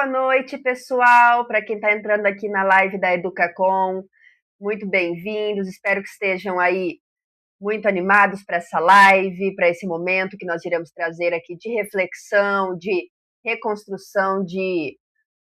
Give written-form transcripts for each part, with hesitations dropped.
noite, pessoal. Para quem está entrando aqui na live da Educacom, muito bem-vindos. Espero que estejam aí muito animados para essa live, para esse momento que nós iremos trazer aqui de reflexão, de reconstrução, de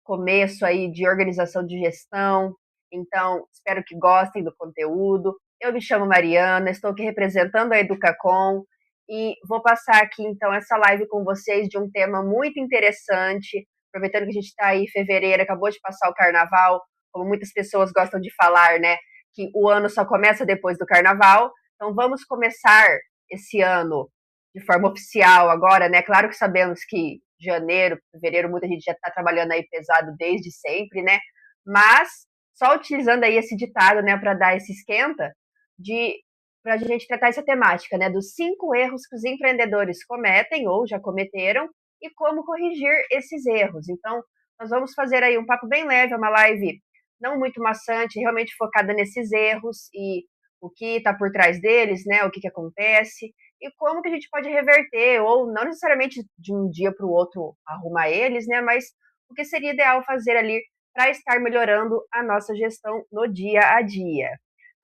começo aí de organização de gestão. Então, espero que gostem do conteúdo. Eu me chamo Mariana, estou aqui representando a Educacom e vou passar aqui então essa live com vocês de um tema muito interessante, aproveitando que a gente está aí em fevereiro, acabou de passar o carnaval, como muitas pessoas gostam de falar, né, que o ano só começa depois do carnaval. Então vamos começar esse ano de forma oficial agora, né? Claro que sabemos que janeiro, fevereiro, muita gente já está trabalhando aí pesado desde sempre, né? Mas só utilizando aí esse ditado, né, para dar esse esquenta, de para a gente tratar essa temática, né, dos 5 erros que os empreendedores cometem ou já cometeram e como corrigir esses erros. Então, nós vamos fazer aí um papo bem leve, uma live não muito maçante, realmente focada nesses erros e o que está por trás deles, né, o que acontece e como que a gente pode reverter, ou não necessariamente de um dia para o outro arrumar eles, né, mas o que seria ideal fazer ali para estar melhorando a nossa gestão no dia a dia.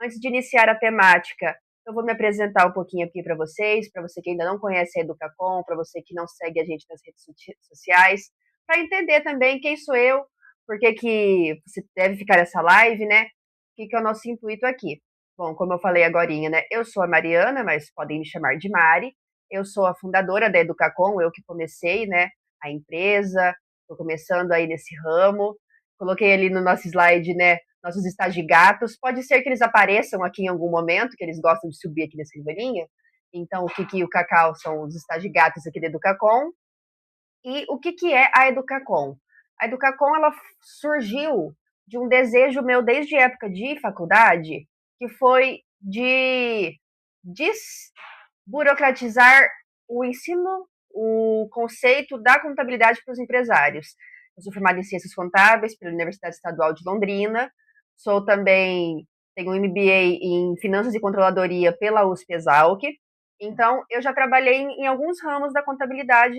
Antes de iniciar a temática, eu vou me apresentar um pouquinho aqui para você que ainda não conhece a Educacom, para você que não segue a gente nas redes sociais, para entender também quem sou eu, por que você deve ficar nessa live, né? O que é o nosso intuito aqui. Bom, como eu falei agorinha, né? Eu sou a Mariana, mas podem me chamar de Mari. Eu sou a fundadora da Educacom, eu que comecei, né? A empresa, estou começando aí nesse ramo. Coloquei ali no nosso slide, né? Nossos estagigatos. Pode ser que eles apareçam aqui em algum momento, que eles gostam de subir aqui na escrivaninha. Então, o Kiki e o Cacau são os estagigatos aqui da Educacom. E o que é a Educacom? A Educacom, ela surgiu de um desejo meu desde a época de faculdade, que foi de desburocratizar o ensino, o conceito da contabilidade para os empresários. Eu sou formada em Ciências Contábeis pela Universidade Estadual de Londrina, sou também, tenho um MBA em Finanças e Controladoria pela USP-Exalc, então eu já trabalhei em alguns ramos da contabilidade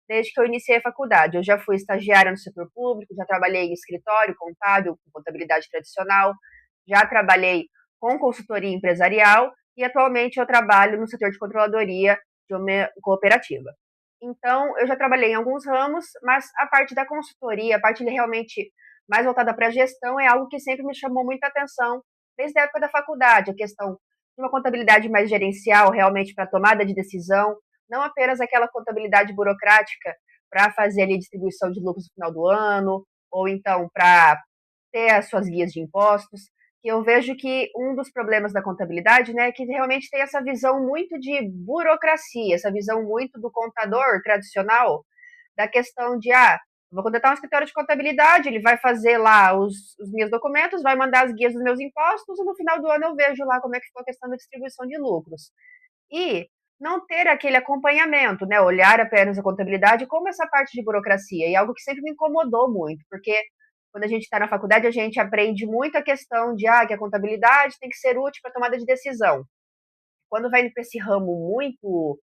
desde que eu iniciei a faculdade. Eu já fui estagiária no setor público, já trabalhei em escritório contábil, com contabilidade tradicional, já trabalhei com consultoria empresarial e atualmente eu trabalho no setor de controladoria de uma cooperativa. Então, eu já trabalhei em alguns ramos, mas a parte da consultoria, a parte realmente mais voltada para a gestão, é algo que sempre me chamou muita atenção desde a época da faculdade, a questão de uma contabilidade mais gerencial, realmente para tomada de decisão, não apenas aquela contabilidade burocrática para fazer ali distribuição de lucros no final do ano, ou então para ter as suas guias de impostos, que eu vejo que um dos problemas da contabilidade, né, é que realmente tem essa visão muito de burocracia, essa visão muito do contador tradicional, da questão de, vou contratar um escritório de contabilidade, ele vai fazer lá os meus documentos, vai mandar as guias dos meus impostos, e no final do ano eu vejo lá como é que ficou a questão da distribuição de lucros. E não ter aquele acompanhamento, né, olhar apenas a contabilidade como essa parte de burocracia, e algo que sempre me incomodou muito, porque quando a gente está na faculdade, a gente aprende muito a questão de que a contabilidade tem que ser útil para tomada de decisão. Quando vai para esse ramo muito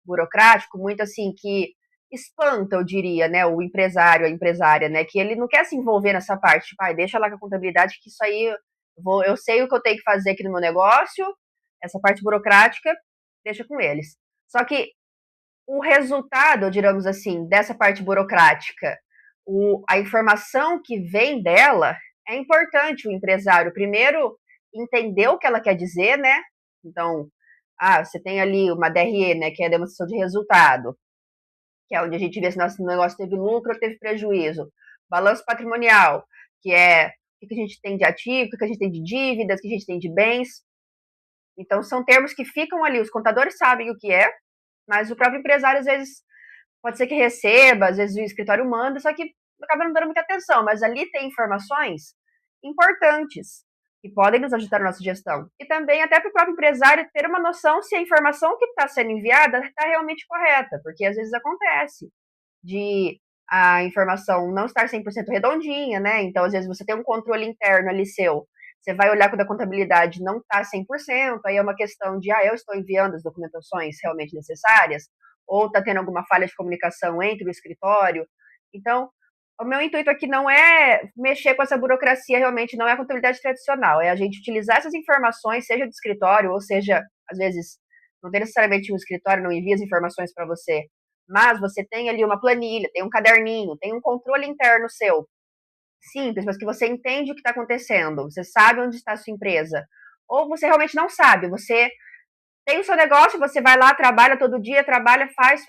burocrático, muito assim, que espanta, eu diria, né, o empresário, a empresária, né, que ele não quer se envolver nessa parte, tipo, deixa lá com a contabilidade que isso aí, eu sei o que eu tenho que fazer aqui no meu negócio, essa parte burocrática, deixa com eles. Só que o resultado, digamos assim, dessa parte burocrática, a informação que vem dela, é importante o empresário primeiro entender o que ela quer dizer, né? Então, você tem ali uma DRE, né, que é a demonstração de resultado, que é onde a gente vê se nosso negócio teve lucro ou teve prejuízo. Balanço patrimonial, que é o que a gente tem de ativo, o que a gente tem de dívidas, o que a gente tem de bens. Então, são termos que ficam ali, os contadores sabem o que é, mas o próprio empresário, às vezes, pode ser que receba, às vezes o escritório manda, só que acaba não dando muita atenção. Mas ali tem informações importantes que podem nos ajudar na nossa gestão. E também até para o próprio empresário ter uma noção se a informação que está sendo enviada está realmente correta, porque às vezes acontece de a informação não estar 100% redondinha, né? Então, às vezes, você tem um controle interno ali seu, você vai olhar quando a contabilidade não está 100%, aí é uma questão de, eu estou enviando as documentações realmente necessárias, ou está tendo alguma falha de comunicação entre o escritório. Então, O meu intuito aqui não é mexer com essa burocracia, realmente não é a contabilidade tradicional, é a gente utilizar essas informações, seja do escritório, ou seja, às vezes, não tem necessariamente um escritório, não envia as informações para você, mas você tem ali uma planilha, tem um caderninho, tem um controle interno seu, simples, mas que você entende o que está acontecendo, você sabe onde está a sua empresa, ou você realmente não sabe, você tem o seu negócio, você vai lá, trabalha todo dia, trabalha, faz,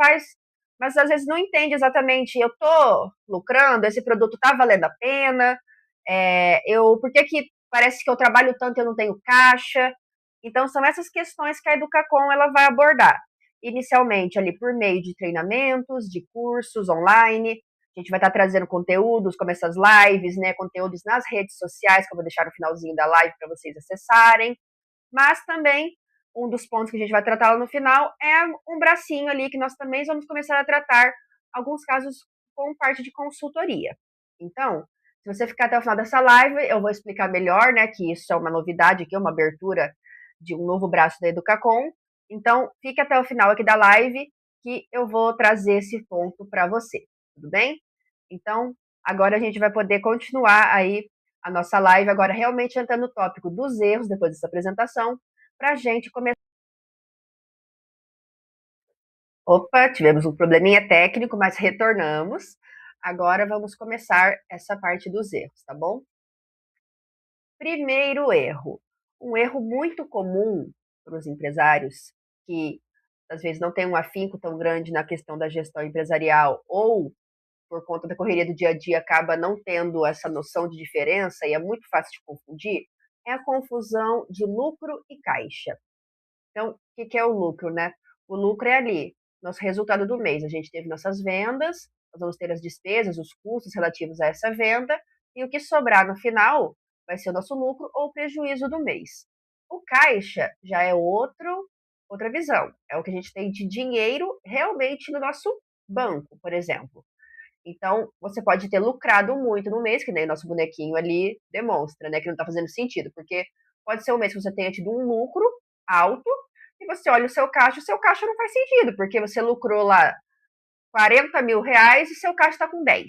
mas às vezes não entende exatamente, eu tô lucrando, esse produto tá valendo a pena, por que parece que eu trabalho tanto e eu não tenho caixa? Então são essas questões que a Educacom ela vai abordar, inicialmente ali por meio de treinamentos, de cursos online, a gente vai estar trazendo conteúdos como essas lives, né, conteúdos nas redes sociais, que eu vou deixar no finalzinho da live para vocês acessarem, mas também um dos pontos que a gente vai tratar lá no final é um bracinho ali que nós também vamos começar a tratar alguns casos com parte de consultoria. Então, se você ficar até o final dessa live, eu vou explicar melhor, né, que isso é uma novidade aqui, uma abertura de um novo braço da Educacom. Então, fique até o final aqui da live que eu vou trazer esse ponto para você, tudo bem? Então, agora a gente vai poder continuar aí a nossa live, agora realmente entrando no tópico dos erros depois dessa apresentação, para a gente começar. Opa, tivemos um probleminha técnico, mas retornamos. Agora vamos começar essa parte dos erros, tá bom? Primeiro erro. Um erro muito comum para os empresários que às vezes não têm um afinco tão grande na questão da gestão empresarial ou por conta da correria do dia a dia acaba não tendo essa noção de diferença e é muito fácil de confundir, é a confusão de lucro e caixa. Então, o que é o lucro, né? O lucro é ali, nosso resultado do mês. A gente teve nossas vendas, nós vamos ter as despesas, os custos relativos a essa venda, e o que sobrar no final vai ser o nosso lucro ou prejuízo do mês. O caixa já é outra visão. É o que a gente tem de dinheiro realmente no nosso banco, por exemplo. Então, você pode ter lucrado muito no mês, que nem o nosso bonequinho ali demonstra, né? Que não está fazendo sentido, porque pode ser um mês que você tenha tido um lucro alto e você olha o seu caixa não faz sentido, porque você lucrou lá 40 mil reais e seu caixa está com 10.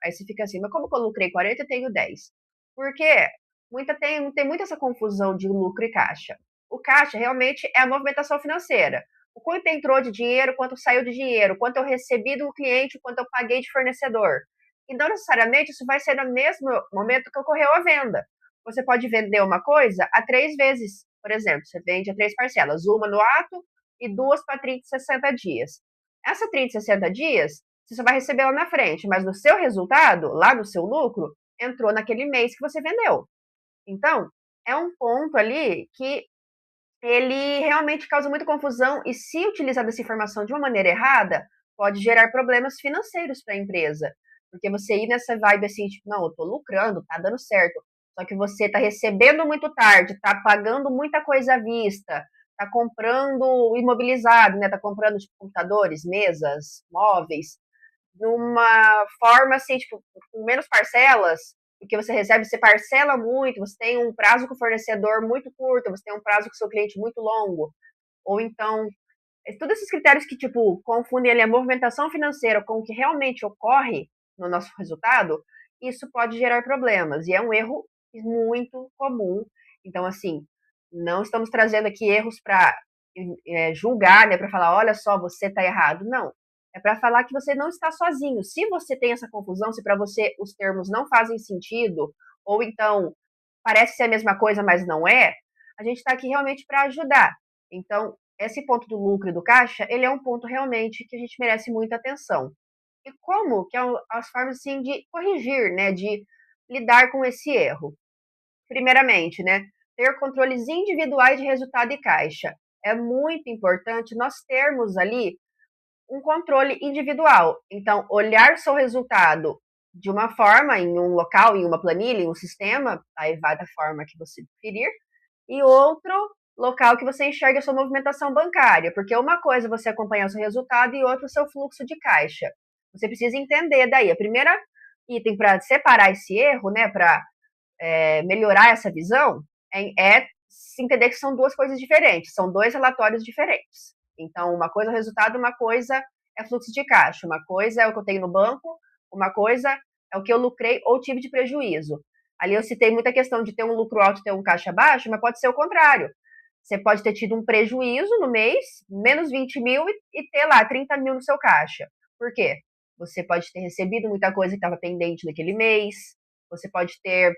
Aí você fica assim, mas como que eu lucrei 40 e tenho 10? Porque tem muita essa confusão de lucro e caixa. O caixa realmente é a movimentação financeira. O quanto entrou de dinheiro, quanto saiu de dinheiro, quanto eu recebi do cliente, quanto eu paguei de fornecedor. E não necessariamente isso vai ser no mesmo momento que ocorreu a venda. Você pode vender uma coisa a 3 vezes, por exemplo, você vende a 3 parcelas, uma no ato e duas para 30 e 60 dias. Essa 30 e 60 dias, você só vai receber lá na frente, mas no seu resultado, lá no seu lucro, entrou naquele mês que você vendeu. Então, é um ponto ali que ele realmente causa muita confusão e se utilizar dessa informação de uma maneira errada, pode gerar problemas financeiros para a empresa. Porque você ir nessa vibe assim, tipo, não, eu tô lucrando, tá dando certo. Só que você tá recebendo muito tarde, tá pagando muita coisa à vista, tá comprando imobilizado, né? Tá comprando tipo, computadores, mesas, móveis, de uma forma assim, tipo, com menos parcelas, o que você recebe, você parcela muito, você tem um prazo com o fornecedor muito curto, você tem um prazo com o seu cliente muito longo, ou então, todos esses critérios que, tipo, confundem ali a movimentação financeira com o que realmente ocorre no nosso resultado, isso pode gerar problemas, e é um erro muito comum. Então, assim, não estamos trazendo aqui erros para julgar, né, para falar, olha só, você está errado. Não, é para falar que você não está sozinho. Se você tem essa confusão, se para você os termos não fazem sentido, ou então parece ser a mesma coisa, mas não é, a gente está aqui realmente para ajudar. Então, esse ponto do lucro e do caixa, ele é um ponto realmente que a gente merece muita atenção. E como que é as formas assim de corrigir, né, de lidar com esse erro? Primeiramente, né, ter controles individuais de resultado e caixa. É muito importante nós termos ali um controle individual. Então, olhar seu resultado de uma forma, em um local, em uma planilha, em um sistema, aí vai da forma que você preferir, e outro local que você enxerga a sua movimentação bancária, porque uma coisa é você acompanhar o seu resultado e outra o seu fluxo de caixa. Você precisa entender daí. A primeira item para separar esse erro, né, para melhorar essa visão, é se entender que são duas coisas diferentes, são dois relatórios diferentes. Então, uma coisa é o resultado, uma coisa é fluxo de caixa, uma coisa é o que eu tenho no banco, uma coisa é o que eu lucrei ou tive de prejuízo. Ali eu citei muita questão de ter um lucro alto e ter um caixa baixo, mas pode ser o contrário. Você pode ter tido um prejuízo no mês, menos 20 mil, e ter lá 30 mil no seu caixa. Por quê? Você pode ter recebido muita coisa que estava pendente naquele mês, você pode ter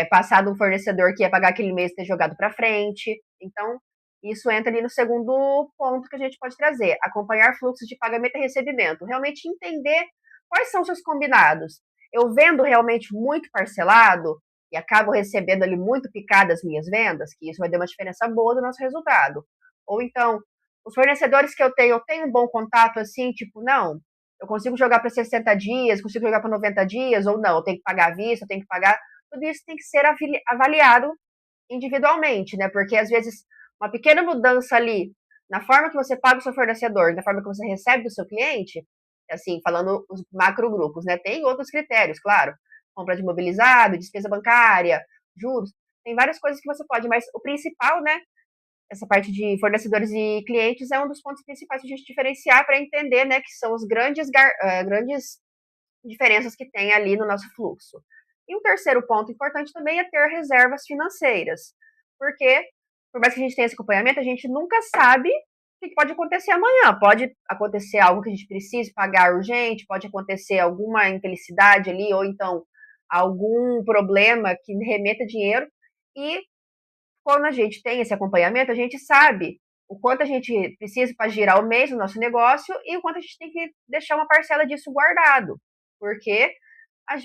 passado um fornecedor que ia pagar aquele mês e ter jogado para frente. Então, isso entra ali no segundo ponto que a gente pode trazer: acompanhar fluxos de pagamento e recebimento. Realmente entender quais são os seus combinados. Eu vendo realmente muito parcelado e acabo recebendo ali muito picado as minhas vendas, que isso vai dar uma diferença boa do nosso resultado. Ou então, os fornecedores que eu tenho um bom contato assim, tipo, não, eu consigo jogar para 60 dias, consigo jogar para 90 dias, ou não, eu tenho que pagar à vista, eu tenho que pagar. Tudo isso tem que ser avaliado individualmente, né? Porque às vezes uma pequena mudança ali na forma que você paga o seu fornecedor, na forma que você recebe do seu cliente, assim, falando os macro grupos, né? Tem outros critérios, claro. Compra de mobilizado, despesa bancária, juros. Tem várias coisas que você pode, mas o principal, né? Essa parte de fornecedores e clientes é um dos pontos principais para a gente diferenciar para entender, né? Que são os grandes diferenças que tem ali no nosso fluxo. E um terceiro ponto importante também é ter reservas financeiras, porque, por mais que a gente tenha esse acompanhamento, a gente nunca sabe o que pode acontecer amanhã. Pode acontecer algo que a gente precise pagar urgente, pode acontecer alguma infelicidade ali, ou então algum problema que remeta dinheiro. E quando a gente tem esse acompanhamento, a gente sabe o quanto a gente precisa para girar o mês no nosso negócio e o quanto a gente tem que deixar uma parcela disso guardado. Porque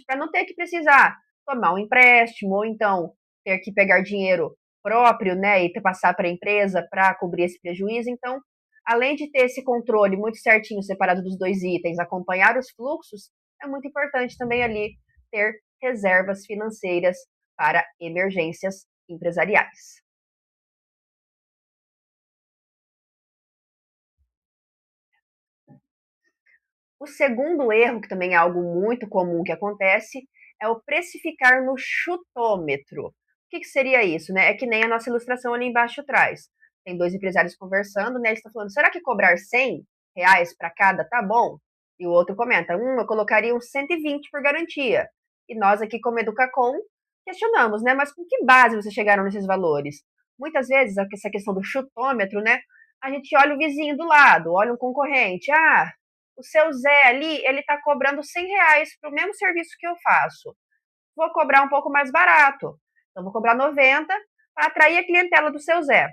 para não ter que precisar tomar um empréstimo ou então ter que pegar dinheiro próprio, né, e passar para a empresa para cobrir esse prejuízo. Então, além de ter esse controle muito certinho separado dos dois itens, acompanhar os fluxos, é muito importante também ali ter reservas financeiras para emergências empresariais. O segundo erro, que também é algo muito comum que acontece, é o precificar no chutômetro. O que seria isso, né? É que nem a nossa ilustração ali embaixo atrás. Tem dois empresários conversando, né? Eles estão falando, será que cobrar R$ 100 para cada tá bom? E o outro comenta, eu colocaria uns 120 por garantia. E nós aqui, como Educacom, questionamos, né? Mas com que base vocês chegaram nesses valores? Muitas vezes, essa questão do chutômetro, né? A gente olha o vizinho do lado, olha um concorrente. Ah, o seu Zé ali, ele está cobrando R$ 100 para o mesmo serviço que eu faço. Vou cobrar um pouco mais barato. Então, vou cobrar 90 para atrair a clientela do seu Zé.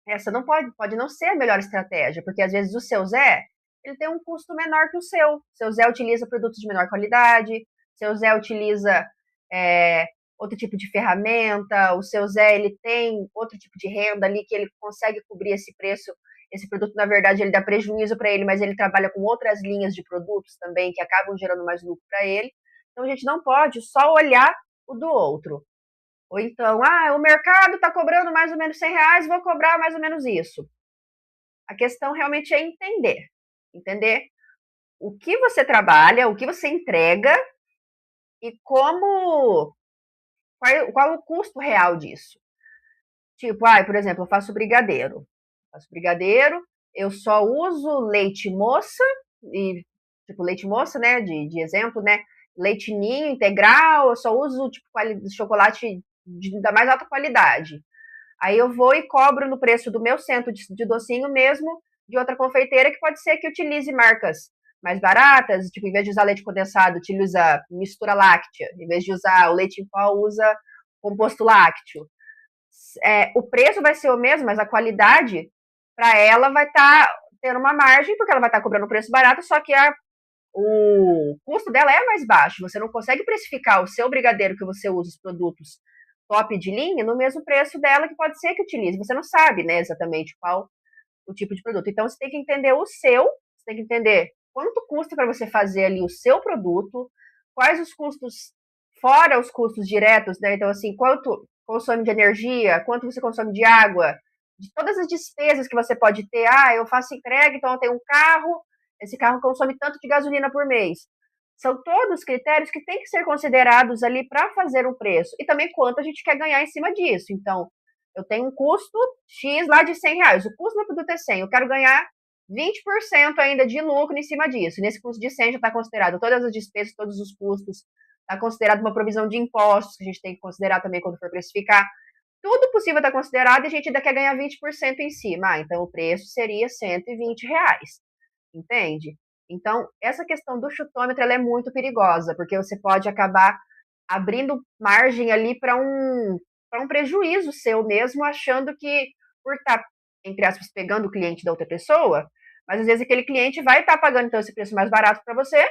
Essa não pode não ser a melhor estratégia, porque às vezes o seu Zé, ele tem um custo menor que o seu. Seu Zé utiliza produtos de menor qualidade, seu Zé utiliza é, outro tipo de ferramenta, o seu Zé, ele tem outro tipo de renda ali que ele consegue cobrir esse preço. Esse produto, na verdade, ele dá prejuízo para ele, mas ele trabalha com outras linhas de produtos também que acabam gerando mais lucro para ele. Então, a gente não pode só olhar o do outro. Ou então, o mercado está cobrando mais ou menos R$ 100, vou cobrar mais ou menos isso. A questão realmente é entender o que você trabalha, o que você entrega e qual o custo real disso. Tipo, por exemplo, eu faço brigadeiro. Eu só uso leite moça, e tipo, leite moça, né, de exemplo, né, leite ninho integral, eu só uso tipo chocolate da mais alta qualidade. Aí eu vou e cobro no preço do meu centro de docinho mesmo, de outra confeiteira que pode ser que utilize marcas mais baratas, tipo, em vez de usar leite condensado, utiliza mistura láctea, em vez de usar o leite em pó, usa composto lácteo. O preço vai ser o mesmo, mas a qualidade para ela vai estar tendo uma margem, porque ela vai estar cobrando um preço barato, só que o custo dela é mais baixo. Você não consegue precificar o seu brigadeiro que você usa, os produtos top de linha, no mesmo preço dela, que pode ser que utilize. Você não sabe, né, exatamente qual o tipo de produto. Então, você tem que entender você tem que entender quanto custa para você fazer ali o seu produto, quais os custos, fora os custos diretos, né? Então, assim, quanto consome de energia, quanto você consome de água, de todas as despesas que você pode ter. Eu faço entrega, então eu tenho um carro, esse carro consome tanto de gasolina por mês. São todos critérios que têm que ser considerados ali para fazer um preço. E também quanto a gente quer ganhar em cima disso. Então, eu tenho um custo X lá de R$ 100. O custo do meu produto é 100. Eu quero ganhar 20% ainda de lucro em cima disso. Nesse custo de 100 já está considerado todas as despesas, todos os custos, está considerado uma provisão de impostos, que a gente tem que considerar também quando for precificar. Tudo possível está considerado e a gente ainda quer ganhar 20% em cima. Então o preço seria R$ 120, entende? Então, essa questão do chutômetro ela é muito perigosa, porque você pode acabar abrindo margem ali para um prejuízo seu mesmo, achando que por estar, entre aspas, pegando o cliente da outra pessoa, mas às vezes aquele cliente vai estar pagando então esse preço mais barato para você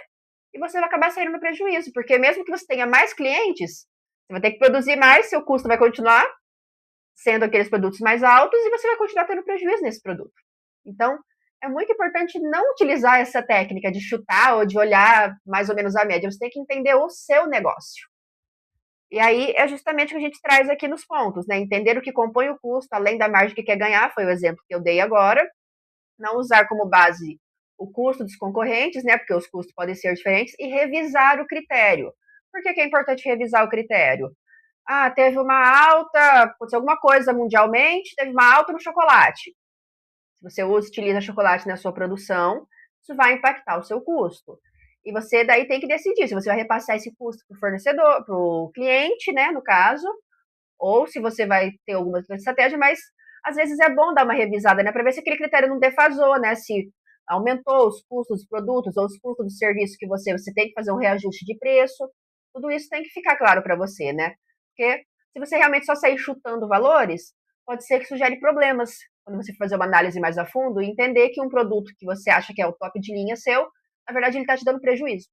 e você vai acabar saindo no prejuízo, porque mesmo que você tenha mais clientes, você vai ter que produzir mais, seu custo vai continuar sendo aqueles produtos mais altos e você vai continuar tendo prejuízo nesse produto. Então, é muito importante não utilizar essa técnica de chutar ou de olhar mais ou menos a média. Você tem que entender o seu negócio. E aí é justamente o que a gente traz aqui nos pontos, né? Entender o que compõe o custo, além da margem que quer ganhar, foi o exemplo que eu dei agora. Não usar como base o custo dos concorrentes, né? Porque os custos podem ser diferentes, e revisar o critério. Por que é importante revisar o critério? Ah, teve uma alta, aconteceu alguma coisa mundialmente, teve uma alta no chocolate. Se você utiliza chocolate na sua produção, isso vai impactar o seu custo. E você daí tem que decidir se você vai repassar esse custo para o fornecedor, para o cliente, né, no caso, ou se você vai ter alguma outra estratégia, mas às vezes é bom dar uma revisada, né, para ver se aquele critério não defasou, né, se aumentou os custos dos produtos ou os custos do serviço que você tem que fazer um reajuste de preço. Tudo isso tem que ficar claro para você, né? Porque se você realmente só sair chutando valores, pode ser que isso gere problemas quando você fazer uma análise mais a fundo e entender que um produto que você acha que é o top de linha seu, na verdade ele está te dando prejuízo.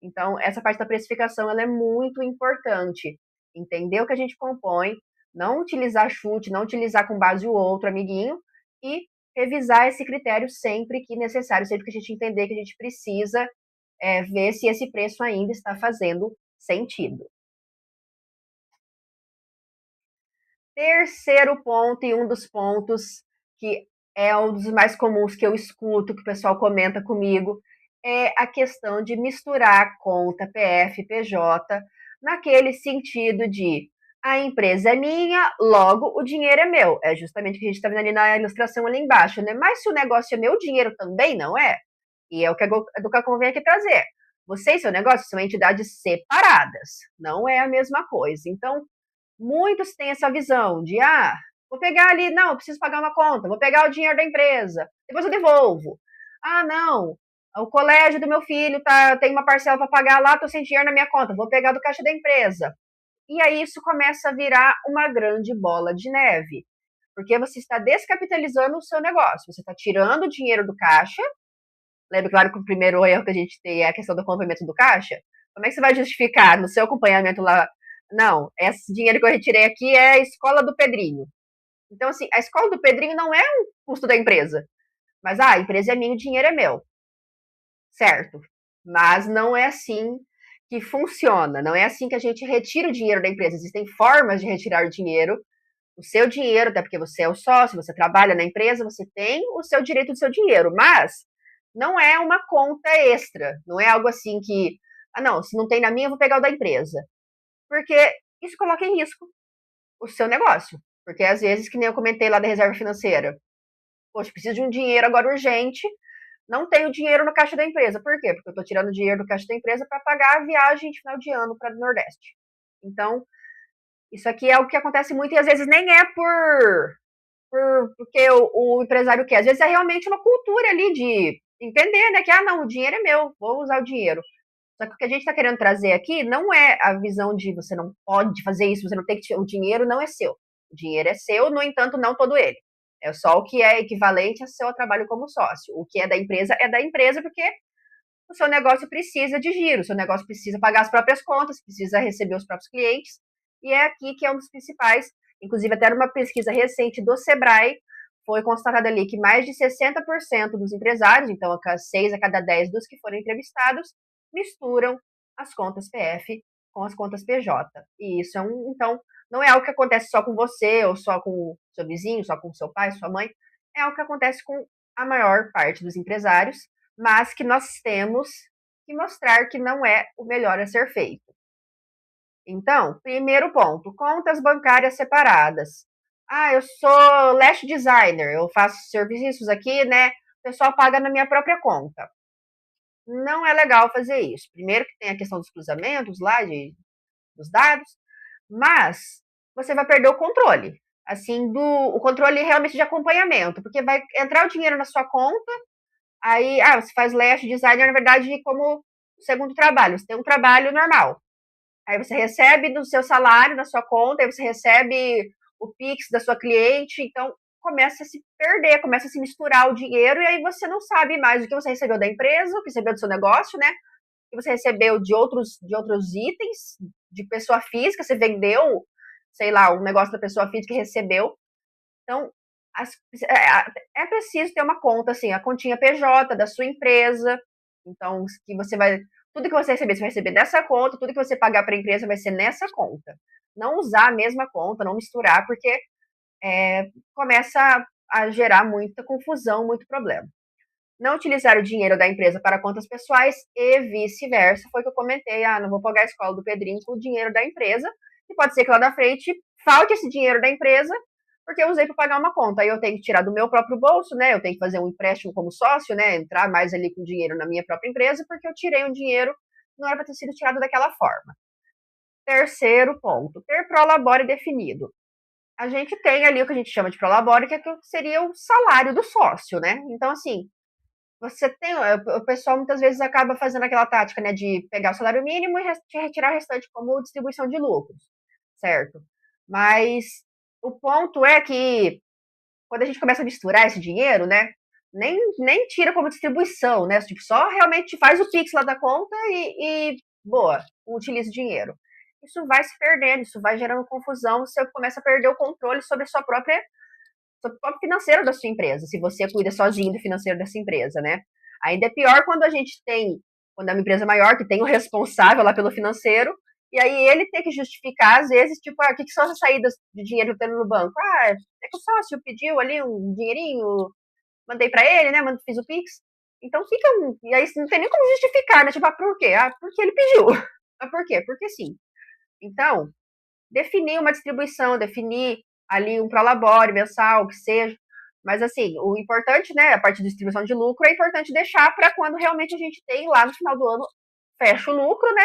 Então, essa parte da precificação ela é muito importante. Entender o que a gente compõe, não utilizar chute, não utilizar com base o outro, amiguinho, e revisar esse critério sempre que necessário, sempre que a gente entender que a gente precisa ver se esse preço ainda está fazendo sentido. Terceiro ponto, e um dos pontos que é um dos mais comuns que eu escuto, que o pessoal comenta comigo, é a questão de misturar conta PF e PJ, naquele sentido de a empresa é minha, logo o dinheiro é meu. É justamente o que a gente está vendo ali na ilustração ali embaixo, né? Mas se o negócio é meu, o dinheiro também não é? E é o que a Educacom vem aqui trazer. Você e seu negócio são entidades separadas, não é a mesma coisa. Então, muitos têm essa visão de, vou pegar ali, não, eu preciso pagar uma conta, vou pegar o dinheiro da empresa, depois eu devolvo. Ah, não, o colégio do meu filho tem uma parcela para pagar lá, tô sem dinheiro na minha conta, vou pegar do caixa da empresa. E aí isso começa a virar uma grande bola de neve, porque você está descapitalizando o seu negócio, você está tirando o dinheiro do caixa. Lembra, claro, que o primeiro erro que a gente tem é a questão do acompanhamento do caixa. Como é que você vai justificar no seu acompanhamento lá? Não, esse dinheiro que eu retirei aqui é a escola do Pedrinho. Então, assim, a escola do Pedrinho não é um custo da empresa. Mas, a empresa é minha, o dinheiro é meu. Certo. Mas não é assim que funciona. Não é assim que a gente retira o dinheiro da empresa. Existem formas de retirar o dinheiro. O seu dinheiro, até porque você é o sócio, você trabalha na empresa, você tem o seu direito do seu dinheiro. Mas não é uma conta extra. Não é algo assim que, não, se não tem na minha, eu vou pegar o da empresa. Porque isso coloca em risco o seu negócio. Porque às vezes, que nem eu comentei lá da reserva financeira, poxa, preciso de um dinheiro agora urgente, não tenho dinheiro no caixa da empresa. Por quê? Porque eu estou tirando dinheiro do caixa da empresa para pagar a viagem de final de ano para o Nordeste. Então, isso aqui é o que acontece muito e às vezes nem é porque o empresário quer. Às vezes é realmente uma cultura ali de entender, né? Que, não, o dinheiro é meu, vou usar o dinheiro. Só que o que a gente está querendo trazer aqui não é a visão de você não pode fazer isso, você não tem que. O dinheiro não é seu. O dinheiro é seu, no entanto, não todo ele. É só o que é equivalente ao seu trabalho como sócio. O que é da empresa, porque o seu negócio precisa de giro, o seu negócio precisa pagar as próprias contas, precisa receber os próprios clientes. E é aqui que é um dos principais. Inclusive, até numa pesquisa recente do Sebrae, foi constatado ali que mais de 60% dos empresários, então 6 a cada 10 dos que foram entrevistados, misturam as contas PF com as contas PJ. E isso então, não é algo que acontece só com você, ou só com o seu vizinho, só com o seu pai, sua mãe. É algo que acontece com a maior parte dos empresários, mas que nós temos que mostrar que não é o melhor a ser feito. Então, primeiro ponto, contas bancárias separadas. Eu sou lash designer, eu faço serviços aqui, né, pessoal paga na minha própria conta. Não é legal fazer isso. Primeiro que tem a questão dos cruzamentos lá, dos dados, mas você vai perder o controle. Assim, o controle realmente de acompanhamento, porque vai entrar o dinheiro na sua conta, aí, você faz layout designer, na verdade, como segundo trabalho. Você tem um trabalho normal. Aí você recebe do seu salário, na sua conta, aí você recebe o Pix da sua cliente, então começa a se perder, começa a se misturar o dinheiro, e aí você não sabe mais o que você recebeu da empresa, o que recebeu do seu negócio, né? O que você recebeu de outros itens, de pessoa física, você vendeu, sei lá, um negócio da pessoa física que recebeu. Então, as, é preciso ter uma conta, assim, a continha PJ da sua empresa. Então, que você vai. Tudo que você vai receber nessa conta, tudo que você pagar para a empresa vai ser nessa conta. Não usar a mesma conta, não misturar, porque começa a gerar muita confusão, muito problema. Não utilizar o dinheiro da empresa para contas pessoais e vice-versa. Foi o que eu comentei. Não vou pagar a escola do Pedrinho com o dinheiro da empresa. E pode ser que lá na frente falte esse dinheiro da empresa, porque eu usei para pagar uma conta. Aí eu tenho que tirar do meu próprio bolso, né? Eu tenho que fazer um empréstimo como sócio, né? Entrar mais ali com dinheiro na minha própria empresa, porque eu tirei um dinheiro, não era para ter sido tirado daquela forma. Terceiro ponto, ter prolabore definido. A gente tem ali o que a gente chama de prolabore, que seria o salário do sócio, né? Então, assim, você tem. O pessoal muitas vezes acaba fazendo aquela tática, né, de pegar o salário mínimo e retirar o restante como distribuição de lucros, certo? Mas o ponto é que quando a gente começa a misturar esse dinheiro, né, nem tira como distribuição, né? Tipo, só realmente faz o Pix lá da conta e boa, utiliza o dinheiro. Isso vai se perdendo, isso vai gerando confusão, você começa a perder o controle sobre a sua própria sobre o próprio financeiro da sua empresa, se você cuida sozinho do financeiro dessa empresa, né? Ainda é pior quando é uma empresa maior, que tem o responsável lá pelo financeiro, e aí ele tem que justificar, às vezes, tipo, o que são as saídas de dinheiro tendo no banco? É que o sócio pediu ali um dinheirinho, mandei para ele, né? Fiz o Pix. Então fica E aí não tem nem como justificar, né? Tipo, por quê? Porque ele pediu. Por quê? Porque sim. Então, definir uma distribuição, definir ali um prolabore mensal, que seja. Mas, assim, o importante, né, a parte de distribuição de lucro, é importante deixar para quando realmente a gente tem lá no final do ano, fecha o lucro, né?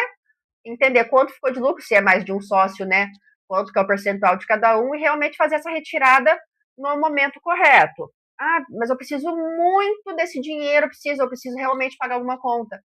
Entender quanto ficou de lucro, se é mais de um sócio, né? Quanto que é o percentual de cada um, e realmente fazer essa retirada no momento correto. Mas eu preciso muito desse dinheiro, eu preciso realmente pagar alguma conta.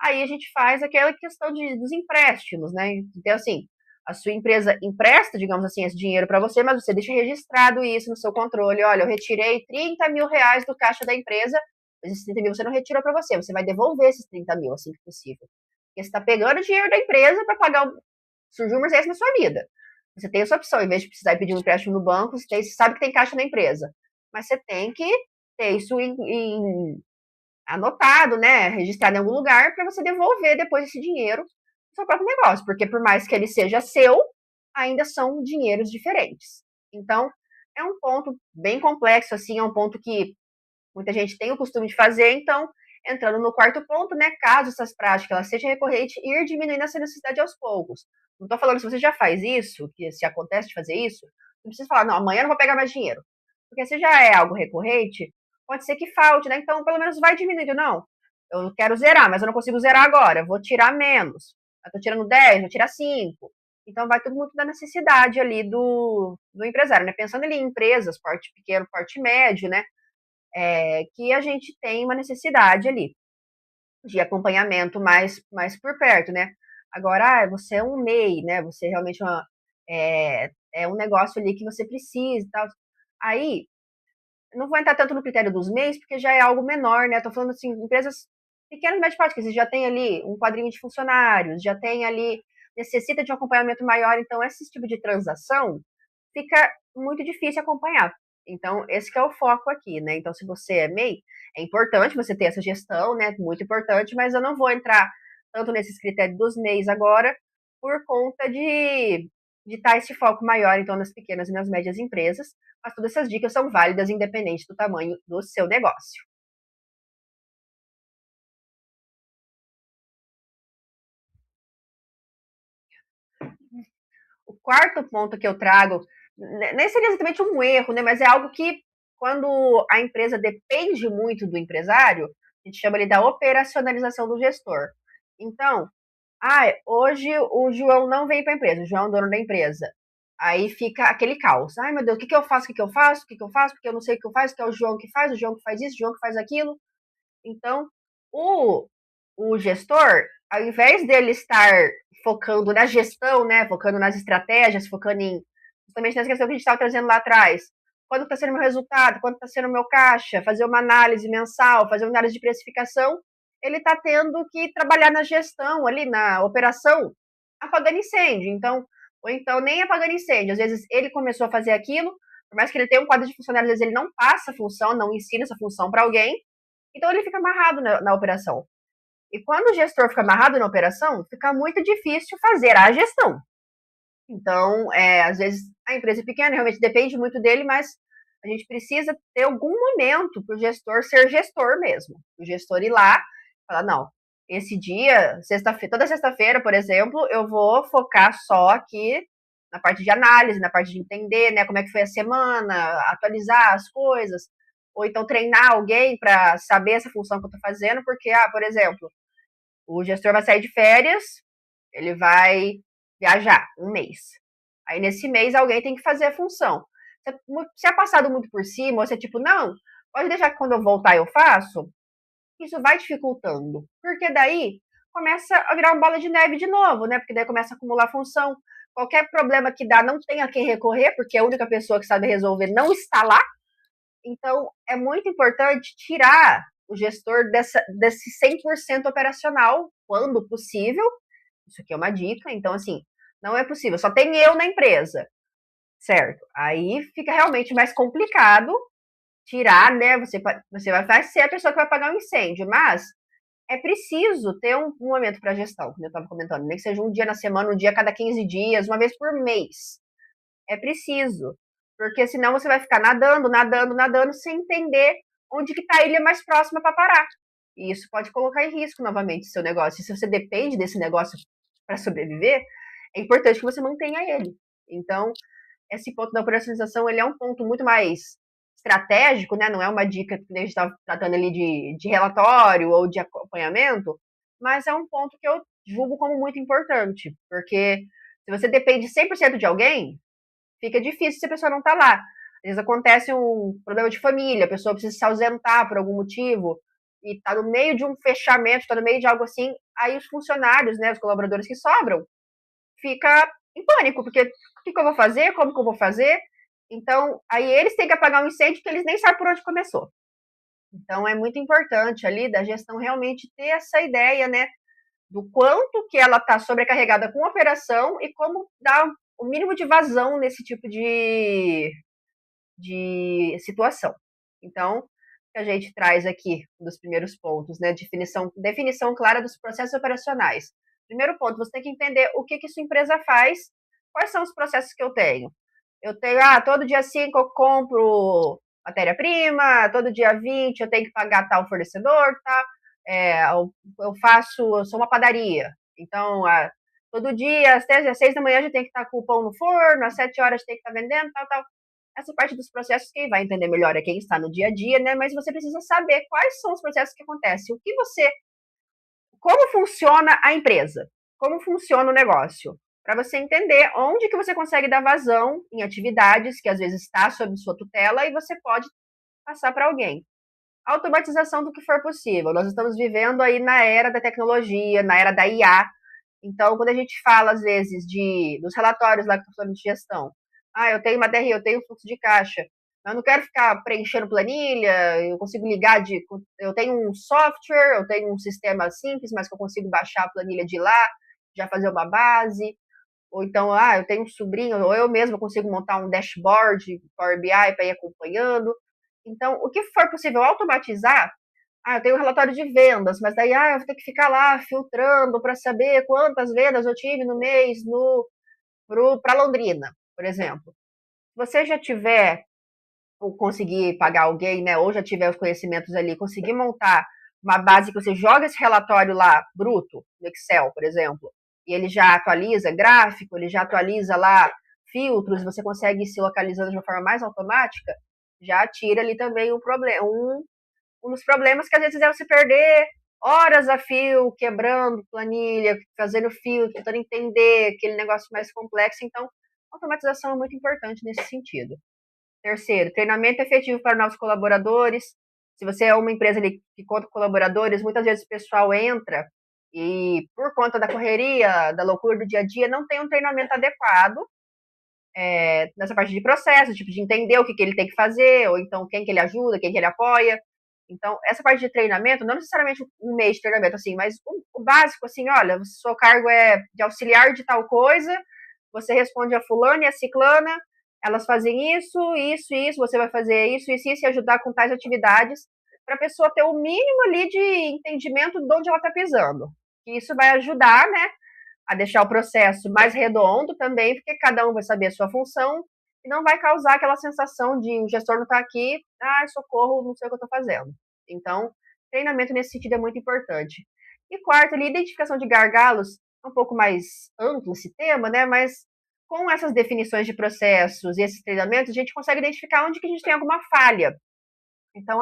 Aí a gente faz aquela questão dos empréstimos, né? Então, assim, a sua empresa empresta, digamos assim, esse dinheiro para você, mas você deixa registrado isso no seu controle. Olha, eu retirei 30 mil reais do caixa da empresa, mas esses 30 mil você não retirou para você, você vai devolver esses 30 mil assim que possível. Porque você está pegando o dinheiro da empresa para pagar. Surgiu uma emergência na sua vida. Você tem essa opção, em vez de precisar pedir um empréstimo no banco, você sabe que tem caixa na empresa. Mas você tem que ter isso anotado, né, registrado em algum lugar para você devolver depois esse dinheiro no seu próprio negócio, porque por mais que ele seja seu, ainda são dinheiros diferentes. Então, é um ponto bem complexo, assim, é um ponto que muita gente tem o costume de fazer, então, entrando no quarto ponto, né, caso essas práticas elas sejam recorrentes, ir diminuindo essa necessidade aos poucos. Não estou falando se você já faz isso, que se acontece de fazer isso, não precisa falar, não, amanhã eu não vou pegar mais dinheiro. Porque se já é algo recorrente, pode ser que falte, né? Então, pelo menos vai diminuindo. Não, eu quero zerar, mas eu não consigo zerar agora. Vou tirar menos. Eu tô tirando 10, vou tirar 5. Então, vai tudo muito da necessidade ali do empresário, né? Pensando ali em empresas, porte pequeno, porte médio, né? Que a gente tem uma necessidade ali de acompanhamento mais por perto, né? Agora, você é um MEI, né? Você realmente é um negócio ali que você precisa e tal. Aí, não vou entrar tanto no critério dos MEIs, porque já é algo menor, né? Tô falando assim, empresas pequenas e médias práticas, você já tem ali um quadrinho de funcionários, já tem ali, necessita de um acompanhamento maior, então esse tipo de transação fica muito difícil acompanhar. Então, esse que é o foco aqui, né? Então, se você é MEI, é importante você ter essa gestão, né? Muito importante, mas eu não vou entrar tanto nesses critérios dos MEIs agora, por conta de estar esse foco maior, então, nas pequenas e nas médias empresas, mas todas essas dicas são válidas independente do tamanho do seu negócio. O quarto ponto que eu trago, nem seria exatamente um erro, né, mas é algo que quando a empresa depende muito do empresário, a gente chama ali da operacionalização do gestor. Então, hoje o João não veio para a empresa, o João é o dono da empresa. Aí fica aquele caos. Ai, meu Deus, o que eu faço? O que eu faço? O que eu faço? Porque eu não sei o que eu faço, que é o João que faz, o João que faz isso, o João que faz aquilo. Então, o, o gestor, ao invés dele estar focando na gestão, né, focando nas estratégias, focando em justamente nessa questão que a gente estava trazendo lá atrás, quanto está sendo o meu resultado, quanto está sendo o meu caixa, fazer uma análise mensal, fazer uma análise de precificação, ele está tendo que trabalhar na gestão, ali na operação, apagando incêndio. Então, ou então nem apagando incêndio. Às vezes ele começou a fazer aquilo, por mais que ele tenha um quadro de funcionários, às vezes ele não passa a função, não ensina essa função para alguém, então ele fica amarrado na operação. E quando o gestor fica amarrado na operação, fica muito difícil fazer a gestão. Então, às vezes a empresa é pequena, realmente depende muito dele, mas a gente precisa ter algum momento para o gestor ser gestor mesmo. O gestor ir lá e falar, não, esse dia, toda sexta-feira, por exemplo, eu vou focar só aqui na parte de análise, na parte de entender, né, como é que foi a semana, atualizar as coisas, ou então treinar alguém para saber essa função que eu estou fazendo, porque, por exemplo, o gestor vai sair de férias, ele vai viajar um mês. Aí nesse mês alguém tem que fazer a função. Se é passado muito por cima, ou se é tipo, não, pode deixar que quando eu voltar eu faço, isso vai dificultando. Porque daí começa a virar uma bola de neve de novo, né? Porque daí começa a acumular função. Qualquer problema que dá, não tem a quem recorrer, porque a única pessoa que sabe resolver não está lá. Então, é muito importante tirar o gestor desse 100% operacional, quando possível. Isso aqui é uma dica. Então, assim, não é possível. Só tem eu na empresa, certo? Aí fica realmente mais complicado tirar, né? Você vai ser a pessoa que vai pagar o incêndio, mas é preciso ter um momento para gestão, como eu estava comentando, nem que seja um dia na semana, um dia a cada 15 dias, uma vez por mês. É preciso, porque senão você vai ficar nadando, nadando, nadando, sem entender onde que está a ilha mais próxima para parar. E isso pode colocar em risco novamente o seu negócio. E se você depende desse negócio para sobreviver, é importante que você mantenha ele. Então, esse ponto da operacionalização, ele é um ponto muito mais estratégico, né? Não é uma dica que a gente está tratando ali de relatório ou de acompanhamento, mas é um ponto que eu julgo como muito importante, porque se você depende 100% de alguém, fica difícil se a pessoa não está lá. Às vezes acontece um problema de família, a pessoa precisa se ausentar por algum motivo, e está no meio de um fechamento, está no meio de algo assim, aí os funcionários, né, os colaboradores que sobram, fica em pânico, porque o que eu vou fazer, como que eu vou fazer? Então, aí eles têm que apagar um incêndio que eles nem sabem por onde começou. Então, é muito importante ali da gestão realmente ter essa ideia, né, do quanto que ela está sobrecarregada com a operação e como dar o mínimo de vazão nesse tipo de situação. Então, a gente traz aqui um dos primeiros pontos, né? Definição clara dos processos operacionais. Primeiro ponto, você tem que entender o que sua empresa faz, quais são os processos que eu tenho. Eu tenho, todo dia 5 eu compro matéria-prima, todo dia 20 eu tenho que pagar tal fornecedor, tá? Eu sou uma padaria, então todo dia, às 6 da manhã, já tem que estar com o pão no forno, às 7 horas tem que estar vendendo, tal, tal. Essa parte dos processos, quem vai entender melhor é quem está no dia a dia, né? Mas você precisa saber quais são os processos que acontecem, como funciona a empresa, como funciona o negócio, para você entender onde que você consegue dar vazão em atividades que às vezes está sob sua tutela e você pode passar para alguém. Automatização do que for possível. Nós estamos vivendo aí na era da tecnologia, na era da IA. Então, quando a gente fala, às vezes, dos relatórios lá que eu estou falando de gestão, eu tenho uma DRE, eu tenho fluxo de caixa, eu não quero ficar preenchendo planilha, eu consigo eu tenho um software, eu tenho um sistema simples, mas que eu consigo baixar a planilha de lá, já fazer uma base, ou então, eu tenho um sobrinho, ou eu mesma consigo montar um dashboard, Power BI, para ir acompanhando. Então, o que for possível automatizar, eu tenho um relatório de vendas, mas daí, eu vou ter que ficar lá filtrando para saber quantas vendas eu tive no mês para Londrina, por exemplo. Se você já tiver, ou conseguir pagar alguém, né, ou já tiver os conhecimentos ali, conseguir montar uma base que você joga esse relatório lá, bruto, no Excel, por exemplo, e ele já atualiza gráfico, ele já atualiza lá filtros, você consegue ir se localizando de uma forma mais automática, já tira ali também um dos problemas que às vezes é você perder horas a fio, quebrando planilha, fazendo fio, tentando entender aquele negócio mais complexo. Então, automatização é muito importante nesse sentido. Terceiro, treinamento efetivo para novos colaboradores. Se você é uma empresa ali que conta com colaboradores, muitas vezes o pessoal entra e, por conta da correria, da loucura do dia a dia, não tem um treinamento adequado nessa parte de processo, tipo, de entender o que ele tem que fazer, ou então quem que ele ajuda, quem que ele apoia. Então, essa parte de treinamento, não necessariamente um mês de treinamento, assim, mas o básico, assim, olha, o seu cargo é de auxiliar de tal coisa, você responde a fulana e a ciclana, elas fazem isso, você vai fazer isso, e ajudar com tais atividades, para a pessoa ter o mínimo ali de entendimento de onde ela está pisando. E isso vai ajudar, né, a deixar o processo mais redondo também, porque cada um vai saber a sua função e não vai causar aquela sensação de o gestor não está aqui, socorro, não sei o que eu estou fazendo. Então, treinamento nesse sentido é muito importante. E quarto, ali, identificação de gargalos, é um pouco mais amplo esse tema, né? Mas com essas definições de processos e esses treinamentos, a gente consegue identificar onde que a gente tem alguma falha. Então,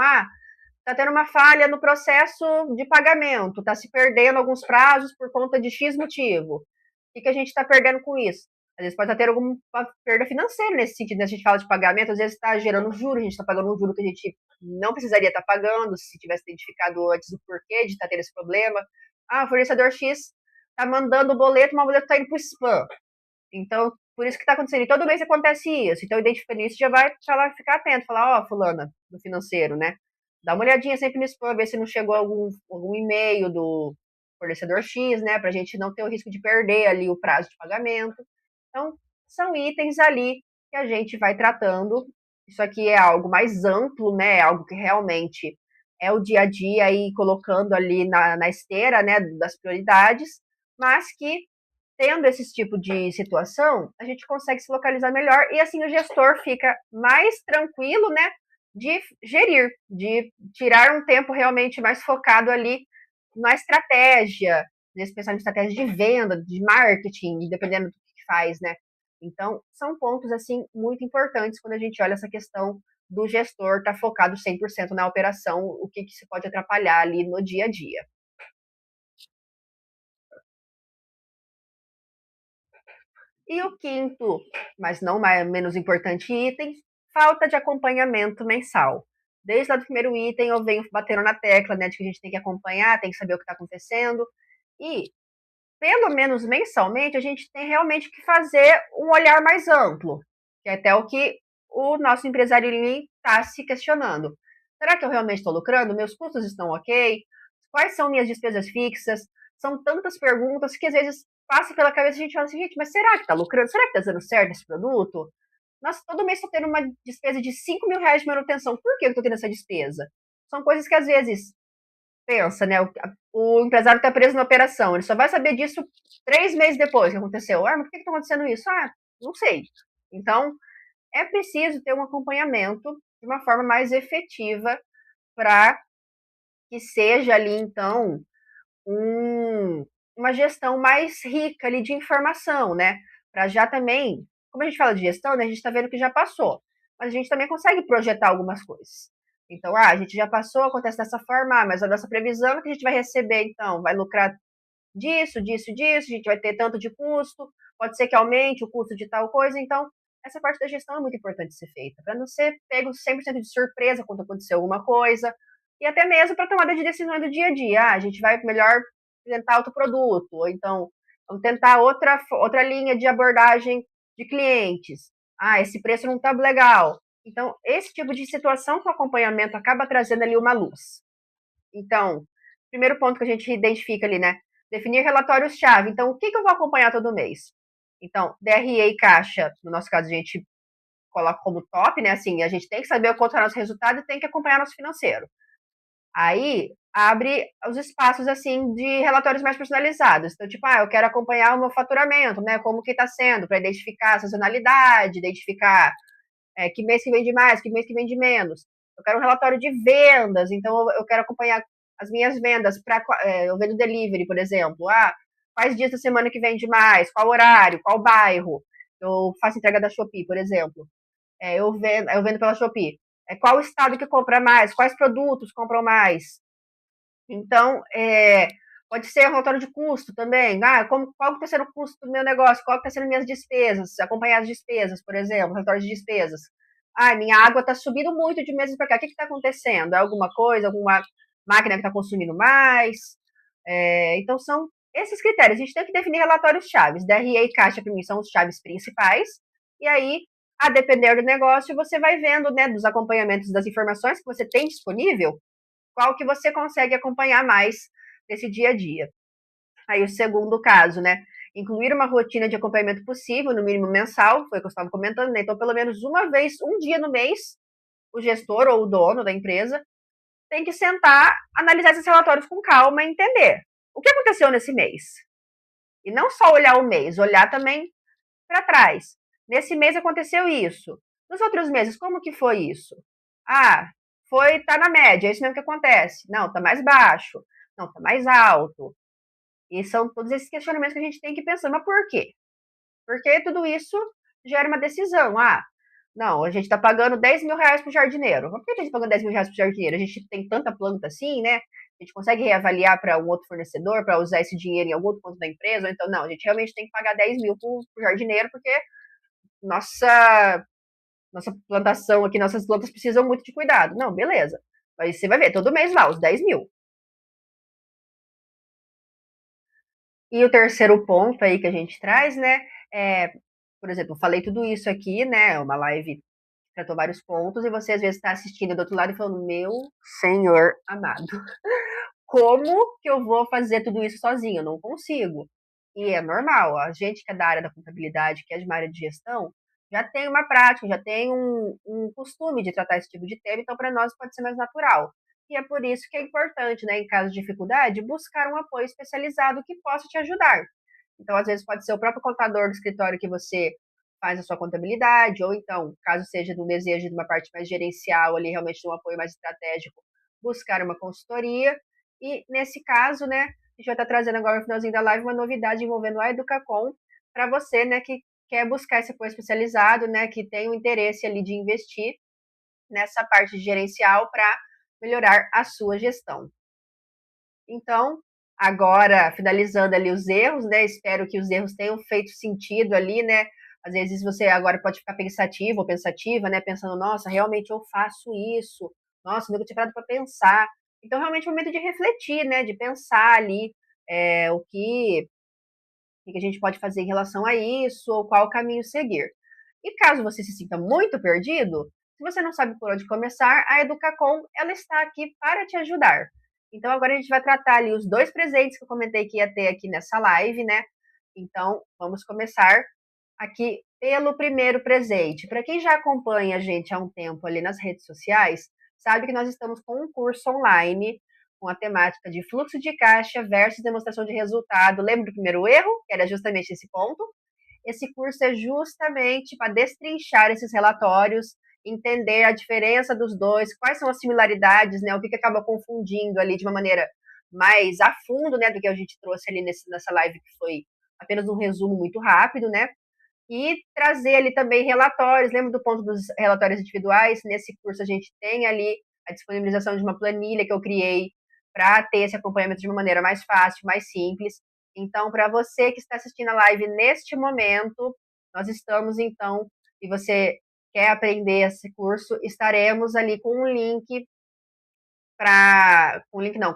está tendo uma falha no processo de pagamento, está se perdendo alguns prazos por conta de X motivo. O que a gente está perdendo com isso? Às vezes pode estar tendo alguma perda financeira nesse sentido, né? A gente fala de pagamento, às vezes está gerando juros, a gente está pagando um juro que a gente não precisaria estar pagando se tivesse identificado antes o porquê de estar tendo esse problema. O fornecedor X está mandando o boleto, mas o boleto está indo para o spam. Então, por isso que está acontecendo. E todo mês acontece isso. Então, identificando isso, já vai ficar atento. Falar, fulana, do financeiro, né? Dá uma olhadinha sempre no spam, ver se não chegou algum e-mail do fornecedor X, né? Para a gente não ter o risco de perder ali o prazo de pagamento. Então, são itens ali que a gente vai tratando. Isso aqui é algo mais amplo, né? É algo que realmente é o dia a dia aí colocando ali na esteira, né? Das prioridades, mas que tendo esse tipo de situação, a gente consegue se localizar melhor e assim o gestor fica mais tranquilo, né, de gerir, de tirar um tempo realmente mais focado ali na estratégia, nesse pensamento de estratégia de venda, de marketing, dependendo do que faz, né? Então, são pontos assim muito importantes quando a gente olha essa questão do gestor estar focado 100% na operação, o que se pode atrapalhar ali no dia a dia. E o quinto, mas não menos importante item, falta de acompanhamento mensal. Desde lá do primeiro item eu venho batendo na tecla, né, de que a gente tem que acompanhar, tem que saber o que está acontecendo. E, pelo menos mensalmente, a gente tem realmente que fazer um olhar mais amplo, que é até o que o nosso empresário está se questionando. Será que eu realmente estou lucrando? Meus custos estão ok? Quais são minhas despesas fixas? São tantas perguntas que às vezes passa pela cabeça e a gente fala assim, gente, mas será que está lucrando? Será que está dando certo esse produto? Nossa, todo mês estou tendo uma despesa de R$ 5.000 de manutenção. Por que eu estou tendo essa despesa? São coisas que às vezes pensa, né? O empresário está preso na operação, ele só vai saber disso 3 meses depois que aconteceu. Mas por que está acontecendo isso? Não sei. Então, é preciso ter um acompanhamento de uma forma mais efetiva para que seja ali, então, uma gestão mais rica ali de informação, né? Para já também, como a gente fala de gestão, né, a gente está vendo que já passou, mas a gente também consegue projetar algumas coisas. Então, a gente já passou, acontece dessa forma, mas a nossa previsão é que a gente vai receber, então, vai lucrar disso, a gente vai ter tanto de custo, pode ser que aumente o custo de tal coisa, então, essa parte da gestão é muito importante ser feita, para não ser pego 100% de surpresa quando acontecer alguma coisa, e até mesmo para tomada de decisão do dia a dia. A gente vai melhor tentar outro produto, ou então vamos tentar outra linha de abordagem de clientes. Esse preço não está legal. Então, esse tipo de situação com acompanhamento acaba trazendo ali uma luz. Então, primeiro ponto que a gente identifica ali, né? Definir relatórios-chave. Então, o que eu vou acompanhar todo mês? Então, DRE e caixa, no nosso caso, a gente coloca como top, né? Assim, a gente tem que saber quanto é o nosso resultado e tem que acompanhar nosso financeiro. Aí abre os espaços assim de relatórios mais personalizados. Então, tipo, eu quero acompanhar o meu faturamento, né? Como que está sendo, para identificar a sazonalidade, identificar que mês que vende mais, que mês que vende menos. Eu quero um relatório de vendas, então eu quero acompanhar as minhas vendas para eu vendo delivery, por exemplo. Quais dias da semana que vende mais, qual horário, qual bairro. Eu faço entrega da Shopee, por exemplo. Eu vendo pela Shopee. Qual estado que compra mais, quais produtos compram mais. Então, pode ser relatório de custo também. Qual está sendo o custo do meu negócio? Qual está sendo minhas despesas? Acompanhar as despesas, por exemplo, relatório de despesas. Minha água está subindo muito de meses para cá. O que está acontecendo? É alguma coisa, alguma máquina que está consumindo mais? Então, são esses critérios. A gente tem que definir relatórios chaves. DRE e caixa, para mim, são os chaves principais. E aí, a depender do negócio, você vai vendo, né, dos acompanhamentos das informações que você tem disponível, qual que você consegue acompanhar mais nesse dia a dia. Aí o segundo caso, né? Incluir uma rotina de acompanhamento possível, no mínimo mensal, foi o que eu estava comentando, né? Então, pelo menos uma vez, um dia no mês, o gestor ou o dono da empresa tem que sentar, analisar esses relatórios com calma e entender o que aconteceu nesse mês. E não só olhar o mês, olhar também para trás. Nesse mês aconteceu isso. Nos outros meses, como que foi isso? Tá na média, é isso mesmo que acontece. Não, tá mais baixo. Não, tá mais alto. E são todos esses questionamentos que a gente tem que pensar. Mas por quê? Porque tudo isso gera uma decisão. Não, a gente está pagando 10 mil reais para o jardineiro. Mas por que a gente está pagando 10 mil reais para o jardineiro? A gente tem tanta planta assim, né? A gente consegue reavaliar para um outro fornecedor, para usar esse dinheiro em algum outro ponto da empresa? Ou então, não, a gente realmente tem que pagar 10 mil para o jardineiro, porque nossa plantação aqui, nossas plantas precisam muito de cuidado. Não, beleza. Mas você vai ver, todo mês lá, os 10 mil. E o terceiro ponto aí que a gente traz, né, por exemplo, eu falei tudo isso aqui, né, uma live que tratou vários pontos, e você às vezes está assistindo do outro lado e falando, meu senhor amado, como que eu vou fazer tudo isso sozinho? Eu não consigo. E é normal, a gente que é da área da contabilidade, que é de uma área de gestão, já tem uma prática, já tem um costume de tratar esse tipo de tema, então para nós pode ser mais natural. E é por isso que é importante, né, em caso de dificuldade, buscar um apoio especializado que possa te ajudar. Então, às vezes, pode ser o próprio contador do escritório que você faz a sua contabilidade, ou então, caso seja do desejo de uma parte mais gerencial, ali realmente de um apoio mais estratégico, buscar uma consultoria. E nesse caso, né, a gente vai estar trazendo agora no finalzinho da live uma novidade envolvendo a Educacom para você, né, que quer buscar esse apoio especializado, né, que tem o interesse ali de investir nessa parte gerencial para melhorar a sua gestão. Então, agora, finalizando ali os erros, né? Espero que os erros tenham feito sentido ali, né? Às vezes você agora pode ficar pensativo ou pensativa, né? Pensando, nossa, realmente eu faço isso. Nossa, nunca tinha parado para pensar. Então, realmente é um momento de refletir, né? De pensar ali o que a gente pode fazer em relação a isso, ou qual caminho seguir. E caso você se sinta muito perdido, se você não sabe por onde começar, a Educacom ela está aqui para te ajudar. Então agora a gente vai tratar ali os dois presentes que eu comentei que ia ter aqui nessa live, né? Então vamos começar aqui pelo primeiro presente. Para quem já acompanha a gente há um tempo ali nas redes sociais, sabe que nós estamos com um curso online com a temática de fluxo de caixa versus demonstração de resultado. Lembra do primeiro erro, que era justamente esse ponto? Esse curso é justamente para destrinchar esses relatórios, entender a diferença dos dois, quais são as similaridades, né? O que acaba confundindo ali de uma maneira mais a fundo, né? Do que a gente trouxe ali nessa live, que foi apenas um resumo muito rápido, né? E trazer ali também relatórios. Lembra do ponto dos relatórios individuais? Nesse curso a gente tem ali a disponibilização de uma planilha que eu criei para ter esse acompanhamento de uma maneira mais fácil, mais simples. Então, para você que está assistindo a live neste momento, nós estamos então, e você quer aprender esse curso, estaremos ali com um link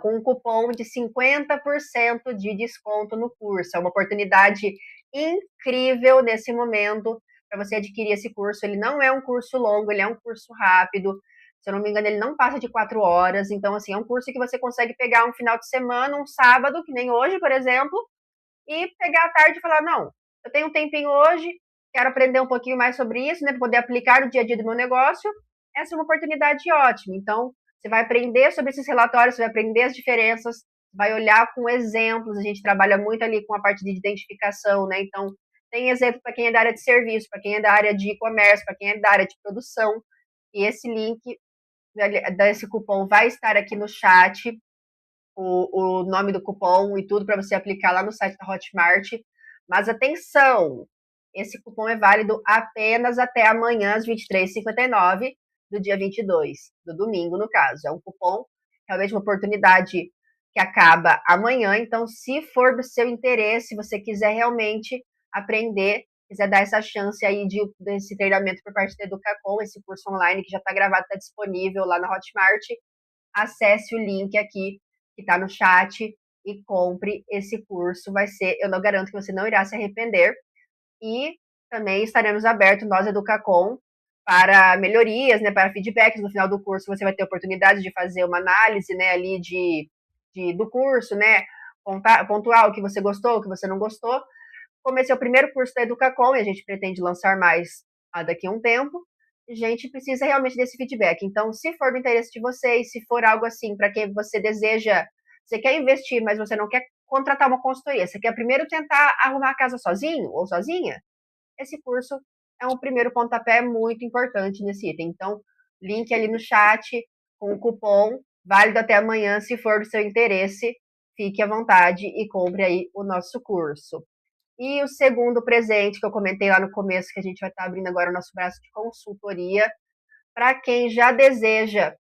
com um cupom de 50% de desconto no curso. É uma oportunidade incrível nesse momento para você adquirir esse curso. Ele não é um curso longo, ele é um curso rápido. Se eu não me engano, ele não passa de 4 horas. Então, assim, é um curso que você consegue pegar um final de semana, um sábado, que nem hoje, por exemplo, e pegar à tarde e falar: não, eu tenho um tempinho hoje, quero aprender um pouquinho mais sobre isso, né, para poder aplicar no dia a dia do meu negócio. Essa é uma oportunidade ótima. Então, você vai aprender sobre esses relatórios, você vai aprender as diferenças, vai olhar com exemplos. A gente trabalha muito ali com a parte de identificação, né? Então, tem exemplo para quem é da área de serviço, para quem é da área de e-commerce, para quem é da área de produção. E esse link desse cupom vai estar aqui no chat, o nome do cupom e tudo para você aplicar lá no site da Hotmart. Mas atenção, esse cupom é válido apenas até amanhã às 23h59. do dia 22, do domingo, no caso. É um cupom, realmente uma oportunidade que acaba amanhã. Então, se for do seu interesse, você quiser realmente aprender, quiser dar essa chance aí desse treinamento por parte da Educacom, esse curso online que já está gravado, está disponível lá na Hotmart, acesse o link aqui que está no chat e compre esse curso. Vai ser, eu não garanto que você não irá se arrepender. E também estaremos abertos, nós, Educacom, para melhorias, né, para feedbacks. No final do curso, você vai ter a oportunidade de fazer uma análise, né, ali do curso, né, pontuar o que você gostou, o que você não gostou. Como esse é o primeiro curso da Educacom e a gente pretende lançar mais daqui a um tempo, a gente precisa realmente desse feedback. Então, se for do interesse de vocês, se for algo assim para quem você deseja, você quer investir, mas você não quer contratar uma consultoria, você quer primeiro tentar arrumar a casa sozinho ou sozinha, esse curso é um primeiro pontapé muito importante nesse item. Então, link ali no chat com o cupom, válido até amanhã, se for do seu interesse, fique à vontade e compre aí o nosso curso. E o segundo presente que eu comentei lá no começo, que a gente vai estar abrindo agora o nosso braço de consultoria, para quem já deseja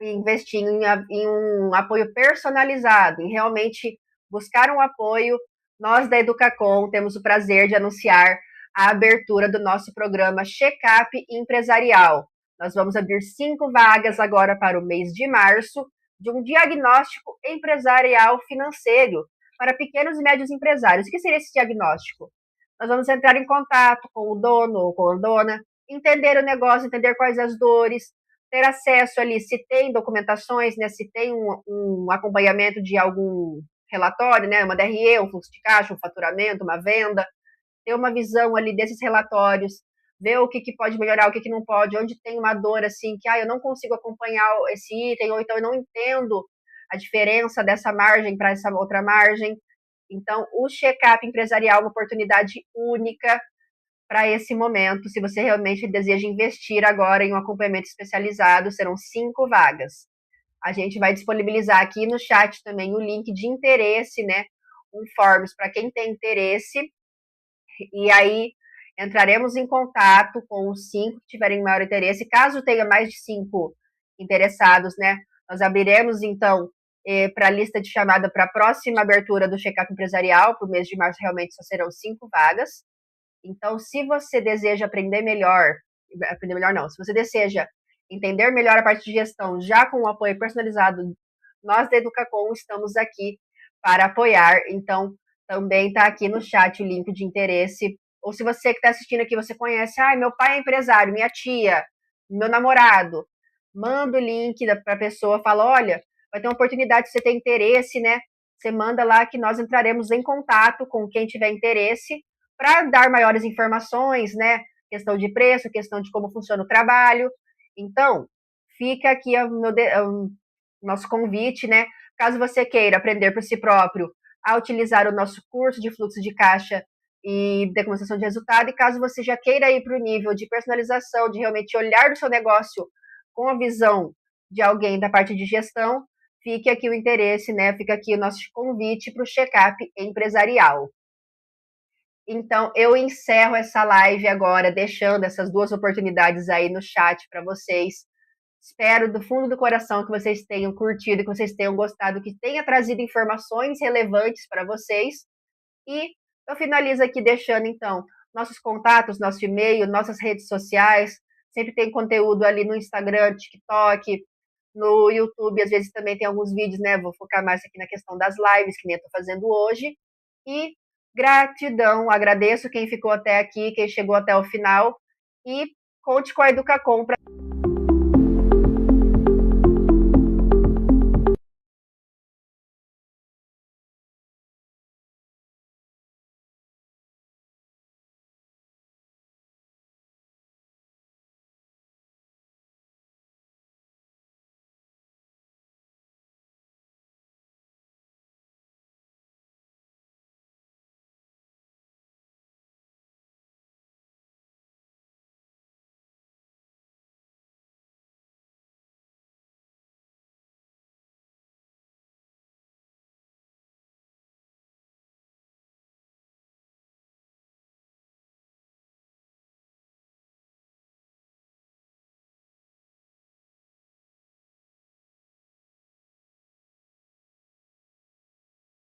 investir em um apoio personalizado, em realmente buscar um apoio, nós da Educacom temos o prazer de anunciar a abertura do nosso programa Checkup Empresarial. Nós vamos abrir 5 vagas agora para o mês de março de um diagnóstico empresarial financeiro para pequenos e médios empresários. O que seria esse diagnóstico? Nós vamos entrar em contato com o dono ou com a dona, entender o negócio, entender quais as dores, ter acesso ali, se tem documentações, né, se tem um acompanhamento de algum relatório, né, uma DRE, um fluxo de caixa, um faturamento, uma venda, ter uma visão ali desses relatórios, ver o que pode melhorar, o que não pode, onde tem uma dor assim, que eu não consigo acompanhar esse item, ou então eu não entendo a diferença dessa margem para essa outra margem. Então, o check-up empresarial é uma oportunidade única para esse momento. Se você realmente deseja investir agora em um acompanhamento especializado, serão 5 vagas. A gente vai disponibilizar aqui no chat também o link de interesse, né? Um forms para quem tem interesse. E aí entraremos em contato com os 5 que tiverem maior interesse. Caso tenha mais de 5 interessados, né? Nós abriremos então para a lista de chamada para a próxima abertura do check-up empresarial. Para o mês de março, realmente só serão 5 vagas. Então, se você deseja aprender melhor não, se você deseja entender melhor a parte de gestão, já com um apoio personalizado, nós da Educacom estamos aqui para apoiar. Então, também está aqui no chat o link de interesse. Ou se você que está assistindo aqui, você conhece, meu pai é empresário, minha tia, meu namorado, manda o link para a pessoa, fala, olha, vai ter uma oportunidade, se você tem interesse, né? Você manda lá que nós entraremos em contato com quem tiver interesse para dar maiores informações, né? Questão de preço, questão de como funciona o trabalho. Então, fica aqui o nosso convite, né? Caso você queira aprender por si próprio a utilizar o nosso curso de fluxo de caixa e demonstração de resultado, e caso você já queira ir para o nível de personalização, de realmente olhar o seu negócio com a visão de alguém da parte de gestão, fique aqui o interesse, né? Fica aqui o nosso convite para o check-up empresarial. Então, eu encerro essa live agora, deixando essas 2 oportunidades aí no chat para vocês. Espero do fundo do coração que vocês tenham curtido, que vocês tenham gostado, que tenha trazido informações relevantes para vocês. E eu finalizo aqui deixando, então, nossos contatos, nosso e-mail, nossas redes sociais. Sempre tem conteúdo ali no Instagram, TikTok, no YouTube. Às vezes também tem alguns vídeos, né? Vou focar mais aqui na questão das lives, que nem eu estou fazendo hoje. E gratidão, agradeço quem ficou até aqui, quem chegou até o final. E conte com a Educacom